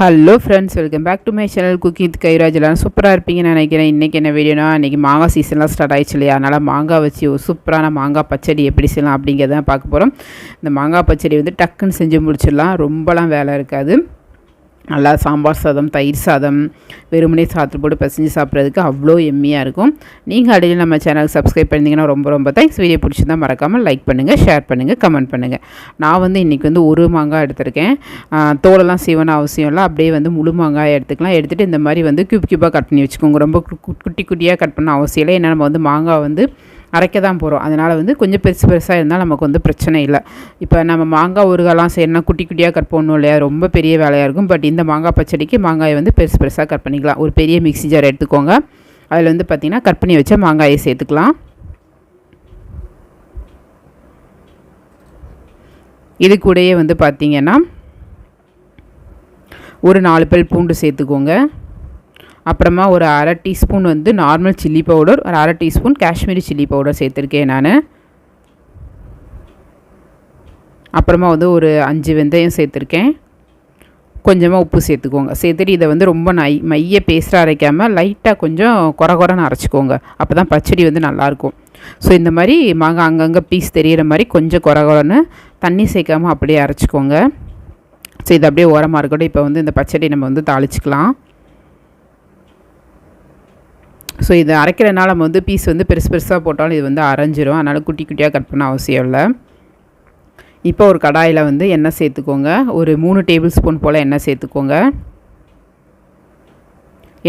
Hello friends, welcome back to my channel cooking with Kairaj. எல்லாம் சூப்பராக இருப்பீங்கன்னு நினைக்கிறேன். இன்றைக்கி என்ன வீடியோனா, இன்றைக்கி மாங்காய் சீசன்லாம் ஸ்டார்ட் ஆயிடுச்சு இல்லையா, அதனால் மாங்காய் வச்சு ஒரு சூப்பரான மாங்காய் பச்சடி எப்படி செய்யலாம் அப்படிங்கிறத பார்க்க போகிறோம். இந்த மாங்காய் பச்சடி வந்து டக்குன்னு செஞ்சு முடிச்சிடலாம், ரொம்பலாம் வேலை இருக்காது. நல்லா சாம்பார் சாதம், தயிர் சாதம், வெறுமனே சாதத்தில் போட்டு பசஞ்சு சாப்பிட்றதுக்கு அவ்வளோ எம்மியாக இருக்கும். நீங்கள் அடியில் நம்ம சேனலுக்கு சப்ஸ்கிரைப் பண்ணிங்கன்னா ரொம்ப தேங்க்ஸ். வீடியோ பிடிச்சிருந்தா மறக்காமல் லைக் பண்ணுங்கள், ஷேர் பண்ணுங்கள், கமெண்ட் பண்ணுங்கள். நான் வந்து இன்றைக்கி வந்து ஒரு மாங்காய் எடுத்திருக்கேன். தோலெல்லாம் சீவன அவசியம் இல்லை, அப்படியே வந்து முழு மாங்காய் எடுத்துக்கலாம். எடுத்துகிட்டு இந்த மாதிரி வந்து க்யூபாக கட் பண்ணி வச்சுக்கோங்க. ரொம்ப குட்டியாக கட் பண்ண அவசியம் இல்லை. ஏன்னா நம்ம வந்து மாங்காய் வந்து அரைக்க தான் போகிறோம். அதனால் வந்து கொஞ்சம் பெருசாக இருந்தால் நமக்கு வந்து பிரச்சனை இல்லை. இப்போ நம்ம மாங்காய் ஊறுகாலாம் செய்யணும்னா குட்டியாக கட் பண்ணணும் இல்லையா, ரொம்ப பெரிய வேலையாக இருக்கும். பட் இந்த மாங்காய் பச்சடிக்கு மாங்காயை வந்து பெருசாக கட் பண்ணிக்கலாம். ஒரு பெரிய மிக்ஸி ஜார் எடுத்துக்கோங்க. அதில் வந்து பார்த்திங்கன்னா கட் பண்ணி வச்ச மாங்காயை சேர்த்துக்கலாம். இது கூடயே வந்து பார்த்திங்கன்னா ஒரு 4 பல் பூண்டு சேர்த்துக்கோங்க. அப்புறமா ஒரு அரை டீஸ்பூன் வந்து நார்மல் சில்லி பவுடர், ஒரு அரை டீஸ்பூன் காஷ்மீரி சில்லி பவுடர் சேர்த்துருக்கேன் நான். அப்புறமா வந்து ஒரு 5 வெந்தயம் சேர்த்துருக்கேன். கொஞ்சமாக உப்பு சேர்த்துக்கோங்க. சேர்த்துட்டு இதை வந்து ரொம்ப மைய பேஸ்ட்டாக அரைக்காமல் லைட்டாக கொஞ்சம் குறன்னு அரைச்சிக்கோங்க. அப்போ தான் பச்சடி வந்து நல்லாயிருக்கும். ஸோ இந்த மாதிரி மாங்காய் அங்கங்கே பீஸ் தெரிகிற மாதிரி கொஞ்சம் குறன்னு தண்ணி சேர்க்காமல் அப்படியே அரைச்சிக்கோங்க. ஸோ இது அப்படியே ஓரமாக இருக்கட்டும். இப்போ வந்து இந்த பச்சடி நம்ம வந்து தாளிச்சிக்கலாம். ஸோ இதை அரைக்கிறனால நம்ம வந்து பீஸ் வந்து பெருசாக போட்டாலும் இது வந்து அரைஞ்சிரும். அதனால் குட்டியாக கட் பண்ண அவசியம் இல்லை. இப்போ ஒரு கடாயில் வந்து எண்ணெய் சேர்த்துக்கோங்க. ஒரு 3 டேபிள் ஸ்பூன் போல் எண்ணெய் சேர்த்துக்கோங்க.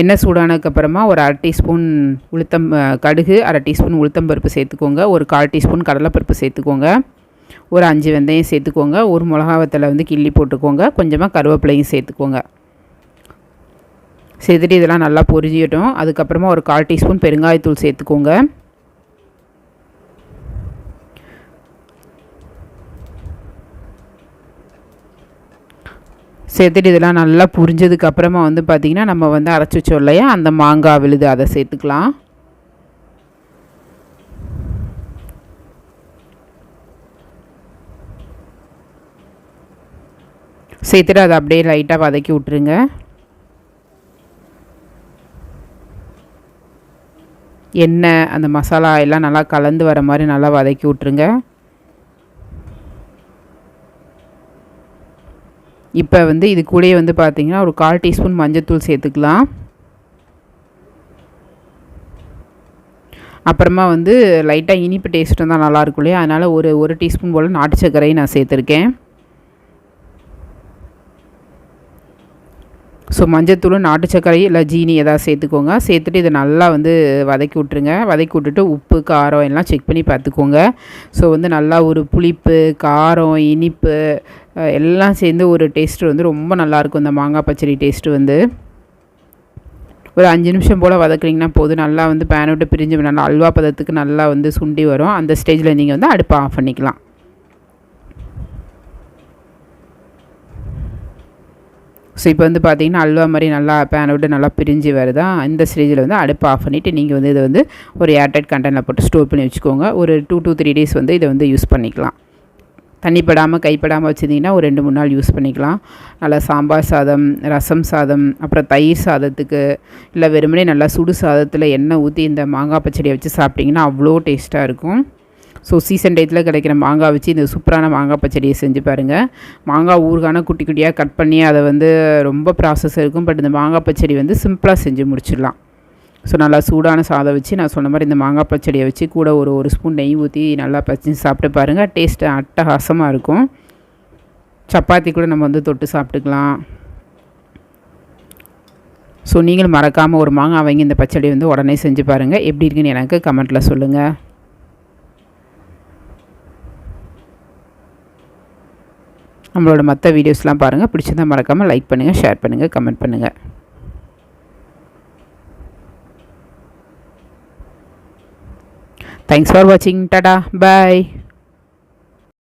எண்ணெய் சூடானதுக்கப்புறமா ஒரு அரை டீஸ்பூன் கடுகு, அரை டீஸ்பூன் உளுத்தம்பருப்பு சேர்த்துக்கோங்க. ஒரு 1/4 டீஸ்பூன் கடலைப்பருப்பு சேர்த்துக்கோங்க. ஒரு 5 வெந்தயம் சேர்த்துக்கோங்க. ஒரு மிளகாவத்தலை வந்து கிள்ளி போட்டுக்கோங்க. கொஞ்சமாக கருவேப்பிலையும் சேர்த்துக்கோங்க. சேர்த்துட்டு இதெல்லாம் நல்லா பொரிஞ்சிட்டோம். அதுக்கப்புறமா ஒரு 1/4 டீஸ்பூன் பெருங்காயத்தூள் சேர்த்துக்கோங்க. சேர்த்துட்டு இதெல்லாம் நல்லா புரிஞ்சதுக்கப்புறமா வந்து பார்த்திங்கன்னா நம்ம வந்து அரைச்சி வச்சோம் இல்லையா, அந்த மாங்காய் விழுது அதை சேர்த்துக்கலாம். சேர்த்துட்டு அதை அப்படியே லைட்டாக வதக்கி விட்டுருங்க. எண்ணெய் அந்த மசாலா எல்லாம் நல்லா கலந்து வர மாதிரி நல்லா வதக்கி விட்ருங்க. இப்போ வந்து இது கூடயே வந்து பார்த்திங்கன்னா ஒரு 1/4 டீஸ்பூன் மஞ்சள்தூள் சேர்த்துக்கலாம். அப்புறமா வந்து லைட்டாக இனிப்பு டேஸ்ட்டு தான் நல்லாயிருக்கும் இல்லையா, அதனால் ஒரு டீஸ்பூன் போல் நாட்டு சர்க்கரையும் நான் சேர்த்துருக்கேன். ஸோ மஞ்சத்தூள், நாட்டு சர்க்கரை இல்லை ஜீனி எதாவது சேர்த்துக்கோங்க. சேர்த்துட்டு இதை நல்லா வந்து வதக்கி விட்ருங்க. வதக்கி விட்டுட்டு உப்பு காரம் எல்லாம் செக் பண்ணி பார்த்துக்கோங்க. ஸோ வந்து நல்லா ஒரு புளிப்பு, காரம், இனிப்பு எல்லாம் சேர்ந்து ஒரு டேஸ்ட்டு வந்து ரொம்ப நல்லாயிருக்கும். இந்த மாங்காய் பச்சடி டேஸ்ட்டு வந்து ஒரு 5 நிமிஷம் போல் வதக்குனிங்கன்னா போதும். நல்லா வந்து பேனை விட்டு பிரிஞ்சு நல்லா அல்வா பதத்துக்கு நல்லா வந்து சுண்டி வரும். அந்த ஸ்டேஜில் நீங்கள் வந்து அடுப்பை ஆஃப் பண்ணிக்கலாம். ஸோ இப்போ வந்து பார்த்திங்கன்னா அல்வா மாதிரி நல்லா பேனை விட்டு நல்லா பிரிஞ்சு வருதா, இந்த ஸ்டேஜில் வந்து அடுப்பை ஆஃப் பண்ணிவிட்டு நீங்கள் வந்து இதை வந்து ஒரு ஏர்டைட் கண்டெய்னரில் போட்டு ஸ்டோர் பண்ணி வச்சுக்கோங்க. ஒரு 2 to 3 டேஸ் வந்து இதை வந்து யூஸ் பண்ணிக்கலாம். தண்ணிப்படாமல் கைப்படாமல் வச்சுருந்தீங்கன்னா ஒரு 2-3 நாள் யூஸ் பண்ணிக்கலாம். நல்லா சாம்பார் சாதம், ரசம் சாதம், அப்புறம் தயிர் சாதத்துக்கு, இல்லை வெறுமனே நல்லா சுடு சாதத்தில் எண்ணெய் ஊற்றி இந்த மாங்காய் பச்சடியை வச்சு சாப்பிட்டிங்கன்னா அவ்வளோ டேஸ்ட்டாக இருக்கும். ஸோ சீசன் டயத்தில் கிடைக்கிற மாங்காய் வச்சு இந்த சூப்பரான மாங்காய் பச்சடியை செஞ்சு பாருங்கள். மாங்காய் ஊறுகான குட்டியாக கட் பண்ணி அதை வந்து ரொம்ப ப்ராசஸ் இருக்கும். பட் இந்த மாங்காய் பச்சடி வந்து சிம்பிளாக செஞ்சு முடிச்சிடலாம். ஸோ நல்லா சூடான சாதம் வச்சு நான் சொன்ன மாதிரி இந்த மாங்காய் பச்சடியை வச்சு கூட ஒரு ஸ்பூன் நெய் ஊற்றி நல்லா பச்சடி சாப்பிட்டு பாருங்கள். டேஸ்ட்டு அட்டகாசமாக இருக்கும். சப்பாத்தி கூட நம்ம வந்து தொட்டு சாப்பிட்டுக்கலாம். ஸோ நீங்களும் மறக்காமல் ஒரு மாங்காய் வாங்கி இந்த பச்சடி வந்து உடனே செஞ்சு பாருங்கள். எப்படி இருக்குன்னு எனக்கு கமெண்ட்டில் சொல்லுங்கள். நம்மளோட மற்ற வீடியோஸ்லாம் பாருங்கள். பிடிச்சிருந்தால் மறக்காமல் லைக் பண்ணுங்கள், ஷேர் பண்ணுங்கள், கமெண்ட் பண்ணுங்கள். தேங்க்ஸ் ஃபார் வாட்சிங். டாடா, பாய்.